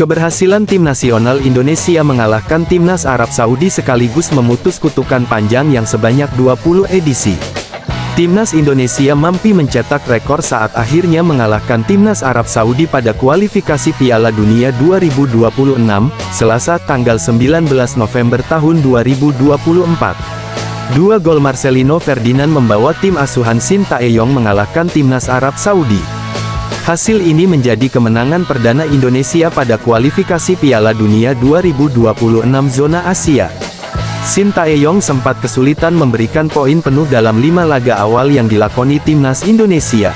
Keberhasilan tim nasional Indonesia mengalahkan timnas Arab Saudi sekaligus memutus kutukan panjang yang sebanyak 20 edisi. Timnas Indonesia mampu mencetak rekor saat akhirnya mengalahkan timnas Arab Saudi pada kualifikasi Piala Dunia 2026, Selasa tanggal 19 November tahun 2024. Dua gol Marcelino Ferdinand membawa tim asuhan Shin Tae-yong mengalahkan timnas Arab Saudi. Hasil ini menjadi kemenangan perdana Indonesia pada kualifikasi Piala Dunia 2026 zona Asia. Shin Tae-yong sempat kesulitan memberikan poin penuh dalam 5 laga awal yang dilakoni timnas Indonesia.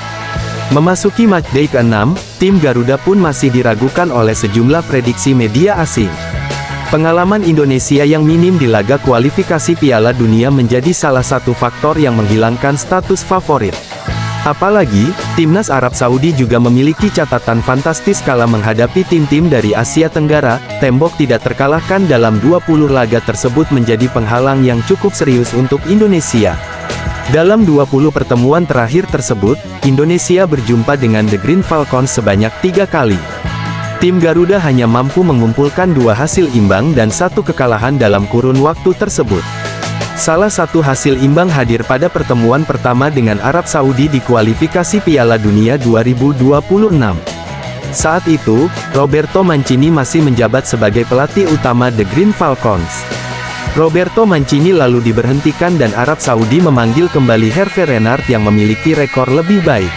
Memasuki matchday ke-6, tim Garuda pun masih diragukan oleh sejumlah prediksi media asing. Pengalaman Indonesia yang minim di laga kualifikasi Piala Dunia menjadi salah satu faktor yang menghilangkan status favorit. Apalagi, timnas Arab Saudi juga memiliki catatan fantastis kala menghadapi tim-tim dari Asia Tenggara. Tembok tidak terkalahkan dalam 20 laga tersebut menjadi penghalang yang cukup serius untuk Indonesia. Dalam 20 pertemuan terakhir tersebut, Indonesia berjumpa dengan The Green Falcons sebanyak 3 kali. Tim Garuda hanya mampu mengumpulkan 2 hasil imbang dan 1 kekalahan dalam kurun waktu tersebut. Salah satu hasil imbang hadir pada pertemuan pertama dengan Arab Saudi di kualifikasi Piala Dunia 2026. Saat itu, Roberto Mancini masih menjabat sebagai pelatih utama The Green Falcons. Roberto Mancini lalu diberhentikan dan Arab Saudi memanggil kembali Hervé Renard yang memiliki rekor lebih baik.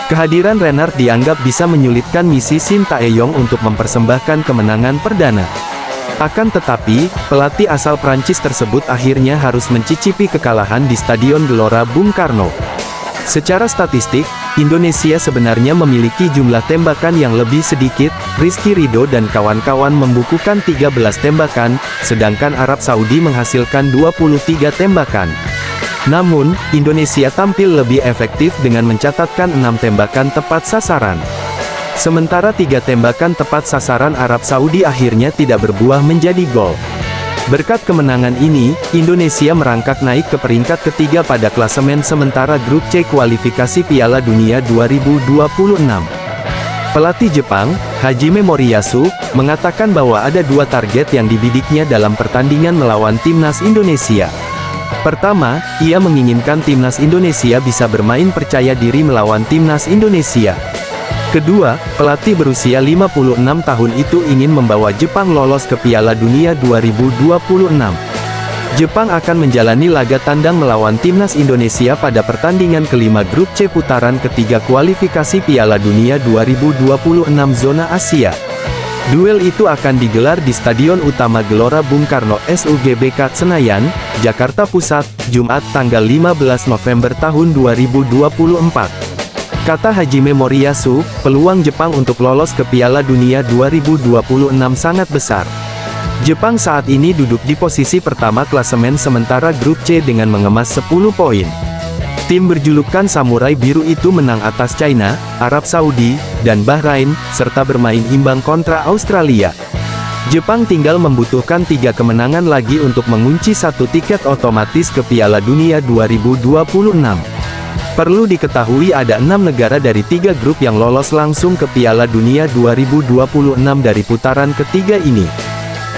Kehadiran Renard dianggap bisa menyulitkan misi Shin Tae-yong untuk mempersembahkan kemenangan perdana. Akan tetapi, pelatih asal Prancis tersebut akhirnya harus mencicipi kekalahan di Stadion Gelora Bung Karno. Secara statistik, Indonesia sebenarnya memiliki jumlah tembakan yang lebih sedikit. Rizky Ridho dan kawan-kawan membukukan 13 tembakan, sedangkan Arab Saudi menghasilkan 23 tembakan. Namun, Indonesia tampil lebih efektif dengan mencatatkan 6 tembakan tepat sasaran. Sementara 3 tembakan tepat sasaran Arab Saudi akhirnya tidak berbuah menjadi gol. Berkat kemenangan ini, Indonesia merangkak naik ke peringkat ketiga pada klasemen sementara grup C kualifikasi Piala Dunia 2026. Pelatih Jepang, Hajime Moriyasu, mengatakan bahwa ada 2 target yang dibidiknya dalam pertandingan melawan timnas Indonesia. Pertama, ia menginginkan timnas Indonesia bisa bermain percaya diri melawan timnas Indonesia. Kedua, pelatih berusia 56 tahun itu ingin membawa Jepang lolos ke Piala Dunia 2026. Jepang akan menjalani laga tandang melawan timnas Indonesia pada pertandingan kelima grup C putaran ketiga kualifikasi Piala Dunia 2026 zona Asia. Duel itu akan digelar di Stadion Utama Gelora Bung Karno SUGBK Senayan, Jakarta Pusat, Jumat tanggal 15 November tahun 2024. Kata Hajime Moriyasu, peluang Jepang untuk lolos ke Piala Dunia 2026 sangat besar. Jepang saat ini duduk di posisi pertama klasemen sementara grup C dengan mengemas 10 poin. Tim berjulukan Samurai Biru itu menang atas China, Arab Saudi, dan Bahrain, serta bermain imbang kontra Australia. Jepang tinggal membutuhkan 3 kemenangan lagi untuk mengunci 1 tiket otomatis ke Piala Dunia 2026. Perlu diketahui ada 6 negara dari 3 grup yang lolos langsung ke Piala Dunia 2026 dari putaran ketiga ini.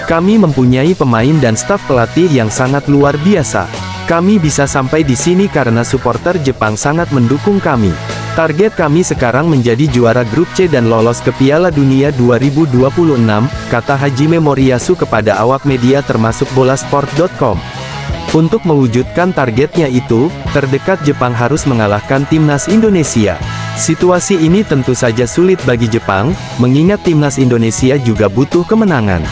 Kami mempunyai pemain dan staf pelatih yang sangat luar biasa. Kami bisa sampai di sini karena supporter Jepang sangat mendukung kami. Target kami sekarang menjadi juara grup C dan lolos ke Piala Dunia 2026, kata Hajime Moriyasu kepada awak media termasuk bolasport.com. Untuk mewujudkan targetnya itu, terdekat Jepang harus mengalahkan timnas Indonesia. Situasi ini tentu saja sulit bagi Jepang, mengingat timnas Indonesia juga butuh kemenangan.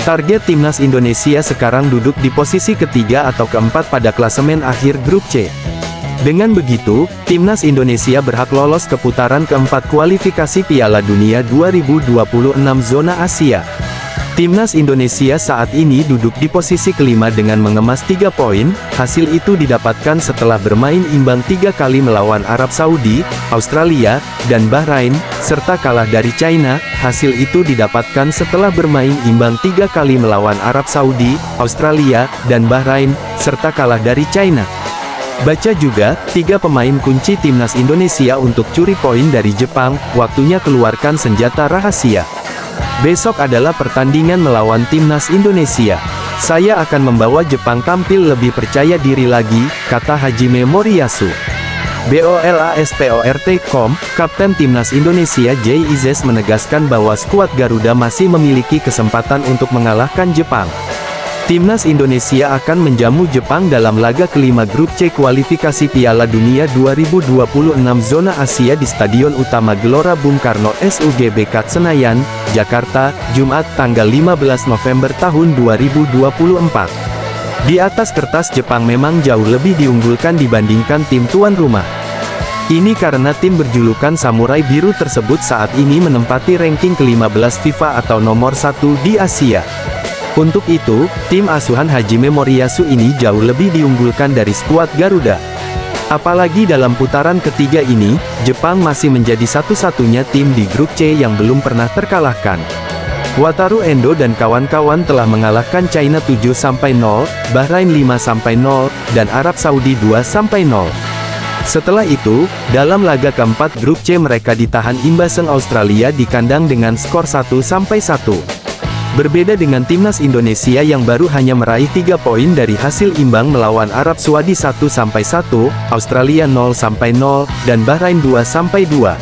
Target timnas Indonesia sekarang duduk di posisi ketiga atau keempat pada klasemen akhir grup C. Dengan begitu, timnas Indonesia berhak lolos ke putaran keempat kualifikasi Piala Dunia 2026 zona Asia. Timnas Indonesia saat ini duduk di posisi kelima dengan mengemas 3 poin, hasil itu didapatkan setelah bermain imbang 3 kali melawan Arab Saudi, Australia, dan Bahrain, serta kalah dari China, hasil itu didapatkan setelah bermain imbang 3 kali melawan Arab Saudi, Australia, dan Bahrain, serta kalah dari China. Baca juga, 3 pemain kunci timnas Indonesia untuk curi poin dari Jepang, waktunya keluarkan senjata rahasia. Besok adalah pertandingan melawan timnas Indonesia. Saya akan membawa Jepang tampil lebih percaya diri lagi, kata Hajime Moriyasu. BOLASPORT.com, Kapten Timnas Indonesia Jay Izzes menegaskan bahwa skuad Garuda masih memiliki kesempatan untuk mengalahkan Jepang. Timnas Indonesia akan menjamu Jepang dalam laga kelima grup C kualifikasi Piala Dunia 2026 zona Asia di Stadion Utama Gelora Bung Karno SUGBK Senayan, Jakarta, Jumat tanggal 15 November tahun 2024. Di atas kertas Jepang memang jauh lebih diunggulkan dibandingkan tim tuan rumah. Ini karena tim berjulukan Samurai Biru tersebut saat ini menempati ranking ke-15 FIFA atau nomor 1 di Asia. Untuk itu, tim asuhan Hajime Moriyasu ini jauh lebih diunggulkan dari skuad Garuda. Apalagi dalam putaran ketiga ini, Jepang masih menjadi satu-satunya tim di grup C yang belum pernah terkalahkan. Wataru Endo dan kawan-kawan telah mengalahkan China 7-0, Bahrain 5-0, dan Arab Saudi 2-0. Setelah itu, dalam laga keempat grup C mereka ditahan imbaseng Australia di kandang dengan skor 1-1. Berbeda dengan timnas Indonesia yang baru hanya meraih 3 poin dari hasil imbang melawan Arab Saudi 1-1, Australia 0-0, dan Bahrain 2-2.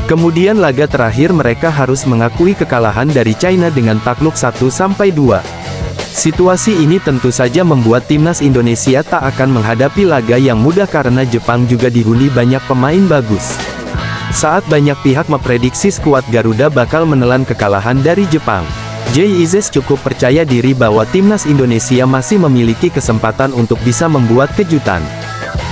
Kemudian laga terakhir mereka harus mengakui kekalahan dari China dengan takluk 1-2. Situasi ini tentu saja membuat timnas Indonesia tak akan menghadapi laga yang mudah karena Jepang juga dihuni banyak pemain bagus. Saat banyak pihak memprediksi skuad Garuda bakal menelan kekalahan dari Jepang, Jay Izzes cukup percaya diri bahwa timnas Indonesia masih memiliki kesempatan untuk bisa membuat kejutan.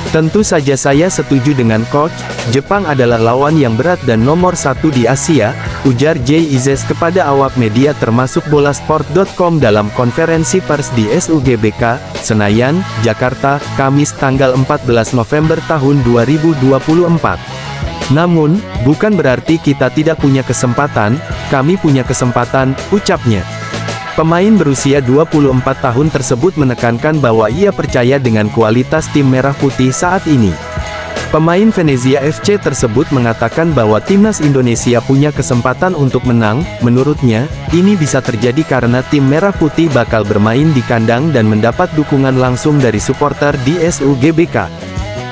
Tentu saja saya setuju dengan coach, Jepang adalah lawan yang berat dan nomor 1 di Asia, ujar Jay Izzes kepada awak media termasuk Bolasport.com dalam konferensi pers di SUGBK, Senayan, Jakarta, Kamis tanggal 14 November tahun 2024. Namun, bukan berarti kita tidak punya kesempatan, kami punya kesempatan, ucapnya. Pemain berusia 24 tahun tersebut menekankan bahwa ia percaya dengan kualitas tim merah putih saat ini. Pemain Venezia FC tersebut mengatakan bahwa timnas Indonesia punya kesempatan untuk menang. Menurutnya, ini bisa terjadi karena tim merah putih bakal bermain di kandang dan mendapat dukungan langsung dari supporter di SUGBK.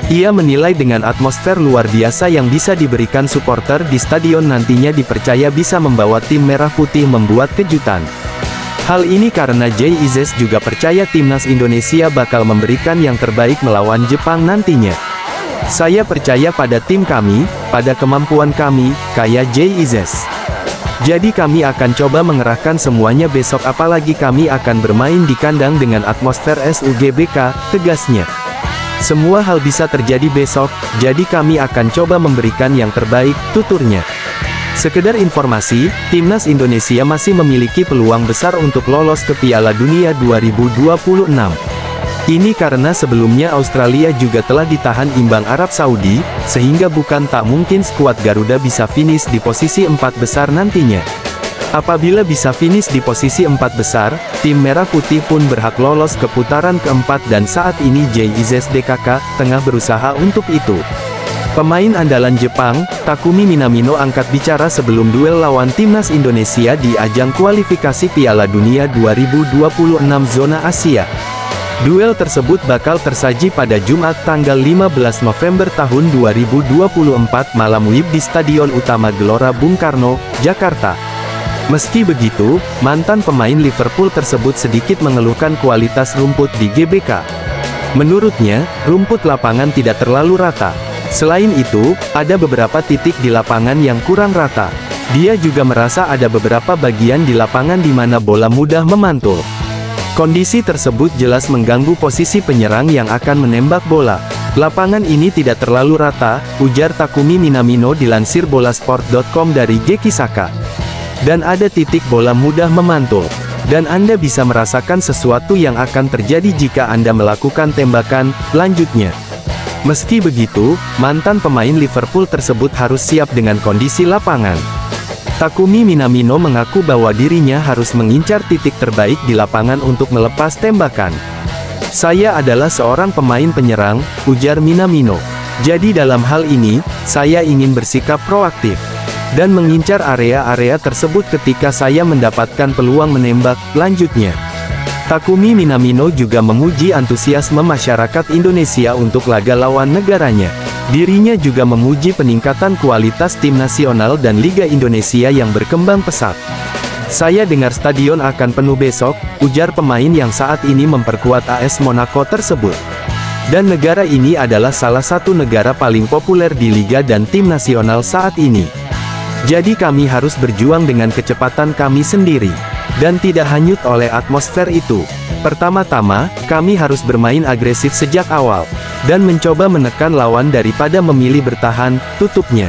Ia menilai dengan atmosfer luar biasa yang bisa diberikan supporter di stadion nantinya dipercaya bisa membawa tim merah putih membuat kejutan. Hal ini karena Jay Izzes juga percaya timnas Indonesia bakal memberikan yang terbaik melawan Jepang nantinya. Saya percaya pada tim kami, pada kemampuan kami, kaya Jay Izzes. Jadi kami akan coba mengerahkan semuanya besok apalagi kami akan bermain di kandang dengan atmosfer SUGBK, tegasnya. Semua hal bisa terjadi besok, jadi kami akan coba memberikan yang terbaik, tuturnya. Sekedar informasi, timnas Indonesia masih memiliki peluang besar untuk lolos ke Piala Dunia 2026. Ini karena sebelumnya Australia juga telah ditahan imbang Arab Saudi, sehingga bukan tak mungkin skuad Garuda bisa finish di posisi 4 besar nantinya. Apabila bisa finish di posisi 4 besar, tim merah putih pun berhak lolos ke putaran keempat dan saat ini Jay Izzes DKK tengah berusaha untuk itu. Pemain andalan Jepang, Takumi Minamino angkat bicara sebelum duel lawan timnas Indonesia di ajang kualifikasi Piala Dunia 2026 zona Asia. Duel tersebut bakal tersaji pada Jumat tanggal 15 November tahun 2024 malam WIB di Stadion Utama Gelora Bung Karno, Jakarta. Meski begitu, mantan pemain Liverpool tersebut sedikit mengeluhkan kualitas rumput di GBK. Menurutnya, rumput lapangan tidak terlalu rata. Selain itu, ada beberapa titik di lapangan yang kurang rata. Dia juga merasa ada beberapa bagian di lapangan di mana bola mudah memantul. Kondisi tersebut jelas mengganggu posisi penyerang yang akan menembak bola. Lapangan ini tidak terlalu rata, ujar Takumi Minamino dilansir Bolasport.com dari Geki Saka. Dan ada titik bola mudah memantul. Dan Anda bisa merasakan sesuatu yang akan terjadi jika Anda melakukan tembakan, lanjutnya. Meski begitu, mantan pemain Liverpool tersebut harus siap dengan kondisi lapangan. Takumi Minamino mengaku bahwa dirinya harus mengincar titik terbaik di lapangan untuk melepas tembakan. Saya adalah seorang pemain penyerang, ujar Minamino. Jadi dalam hal ini, saya ingin bersikap proaktif. dan mengincar area-area tersebut ketika saya mendapatkan peluang menembak, lanjutnya. Takumi Minamino juga memuji antusiasme masyarakat Indonesia untuk laga lawan negaranya. Dirinya juga memuji peningkatan kualitas tim nasional dan Liga Indonesia yang berkembang pesat. Saya dengar stadion akan penuh besok, ujar pemain yang saat ini memperkuat AS Monaco tersebut. Dan negara ini adalah salah satu negara paling populer di Liga dan tim nasional saat ini. Jadi kami harus berjuang dengan kecepatan kami sendiri. Dan tidak hanyut oleh atmosfer itu. Pertama-tama, kami harus bermain agresif sejak awal. Dan mencoba menekan lawan daripada memilih bertahan, tutupnya.